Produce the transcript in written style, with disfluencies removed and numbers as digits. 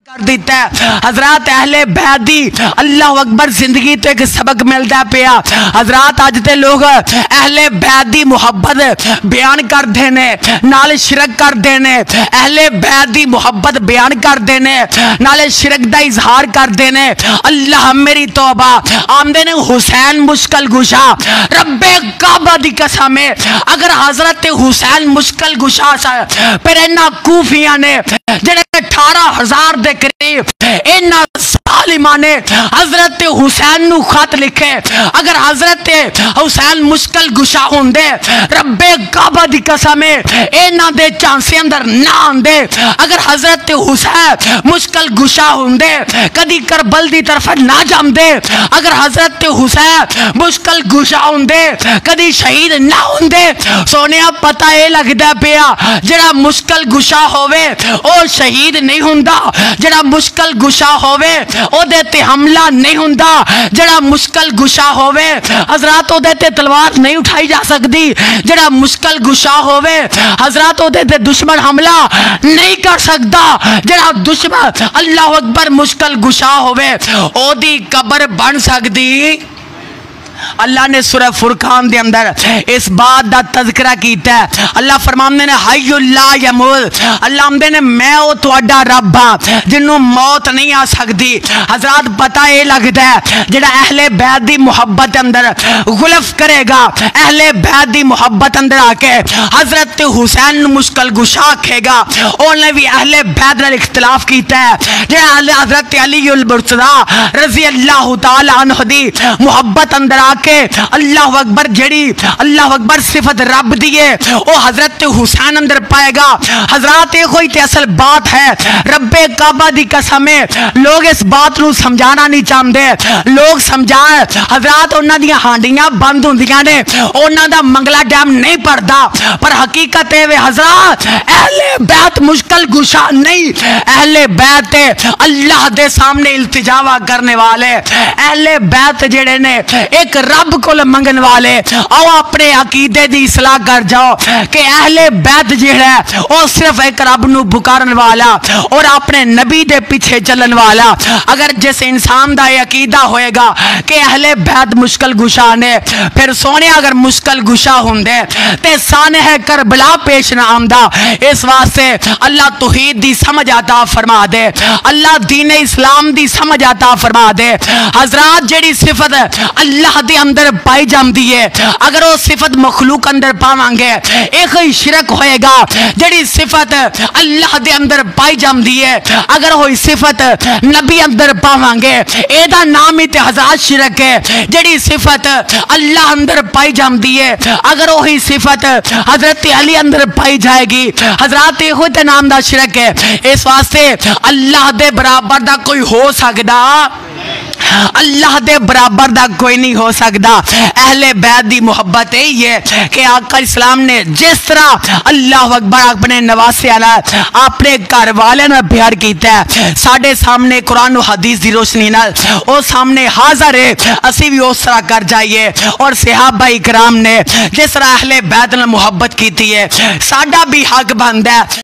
कर दिता है। हजरात अहले बैत दी अल्लाह अकबर जिंदगी तो एक सबक मिलता पिया। हजरात अज दे लोग अहले बैत दी मुहब्बत बयान करते ने नाले शिरक करते ने। अहले बैत दी मुहब्बत बयान करते ने नाले शिरक दा इजहार करते ने। अल्लाह मेरी तौबा आमदे ने हुसैन मुश्किल गुशा रब्बे काबा दी कसम है। अगर हजरत हुसैन मुश्किल गुशा फिर इन्हां कूफियां ने जेड़े 18,000 दे करीब इन्हां सालिमा ने हजरत हुसैन नु खत लिखे। अगर हजरत हुसैन मुश्किल गुशा होंदे रब्बे काबा दी कसम है इन्हां दे चांसे अंदर ना आंदे। अगर हजरत हुसैन मुश्किल गुशा होंदे कदी करबल दी तरफ ना जांदे। अगर हजरत हुसैन मुश्किल गुशा होंदे कदी शहीद ना होंदे। सोनिया पता ये लगदा पिया जेड़ा मुश्किल गुशा होवे ओ शहीद नहीं हुंदा। जेड़ा मुश्किल गुशा होवे ओदे ते हमला नहीं हुंदा। जेड़ा मुश्किल गुशा होवे हजरत ओदे ते तलवार नहीं उठाई जा सकती। जेड़ा मुश्किल गुशा होवे हजरत ओदे ते दुश्मन हमला नहीं कर सकता। जेड़ा दुश्मन अल्लाह अकबर मुश्किल गुशा होवे ओदी कब्र बन सकती। अल्लाह ने सूरह फुरकान दे अंदर इस बात दा तज़किरा कीता है। अल्लाह फरमांदे ने हय्युल ला यमूत। अल्लाह आंदे ने मैं ओ तुहाडा रब हां जिन्नू मौत नहीं आ सकती। हजरत पता ये लगदा है जेड़ा अहले बैत दी मुहब्बत अंदर गुलफ करेगा अहले बैत दी मुहब्बत अंदर आके हजरत हुसैन नु मुश्किल गुशा आखेगा ओने भी अहले बैत नाल इख्तिलाफ कीता है। जेड़ा हजरत अलीउल मुर्तज़ा रज़ी अल्लाह तआला अन्हु दी मुहब्बत अंदर के अल्लाह अकबर जेड़ी अल्लाह अकबर सिफत रब दी है वो हजरत हुसैन अंदर पाएगा। हजरत ये कोई असल बात है रब्बे काबा दी कसम है। लोग इस बात को समझाना नहीं चाहते। लोग समझाए हजरत उन्हां दी हांडियां बंद होंदियां ने उन्हां दा मंगला डैम नहीं पड़ता। पर हकीकत है वे हजरत अहले बैत मुश्किल गुशा नहीं। अहले बैत अल्लाह दे सामने इल्तिजावा करने वाले अहले बैत जेड़े ने एक रब को मंगन वाले। आओ अपने अकीदे दी इस्लाह कर जाओ कि अहले बैत जेड़ा है वो सिर्फ एक रब नू पुकारन वाला और अपने नबी दे पीछे चलन वाला। अगर जिस इंसान दा अकीदा होएगा कि अहले बैत मुश्किल गुशा ने फिर सोने अगर मुश्किल गुशा होंदे ते सानह करबला पेश ना आंदा। इस वास्ते अल्लाह तौहीद दी समझ अता फरमा दे। अल्लाह दीन इस्लाम दी समझ अता फरमा दे। हजरत जेड़ी सिफत अल्लाह दे अंदर पाई जाती है अगर वो सिफत मखलूक अंदर पावांगे एक ही शिरक होएगा। जेड़ी सिफत अल्लाह दे अंदर पाई जाती है अगर वो सिफत नबी अंदर पावांगे एदा नाम ही ते हज़ार शिरक है। जेड़ी सिफत अल्लाह अंदर पाई जाती है अगर वही सिफत हजरत अली अंदर पाई जाएगी हजरत ये ते नाम दा शिरक है। इस वास्ते अल्लाह दे बराबर दा कोई हो सकदा अल्लाह दे बराबर दा कोई नहीं हो सकता। अहले बैत दी मुहब्बत यही है कि आका इस्लाम ने जिस तरह अल्लाह अकबर अपने नवासे वाला अपने घर वाले ने प्यार किया है साडे सामने कुरान और हदीस दी रोशनी नाल ओ सामने हाजिर है असी भी उस तरह कर जाइए। और सहाबा इकराम ने जिस तरह अहले बैत नाल मुहब्बत की है साडा भी हक बनदा है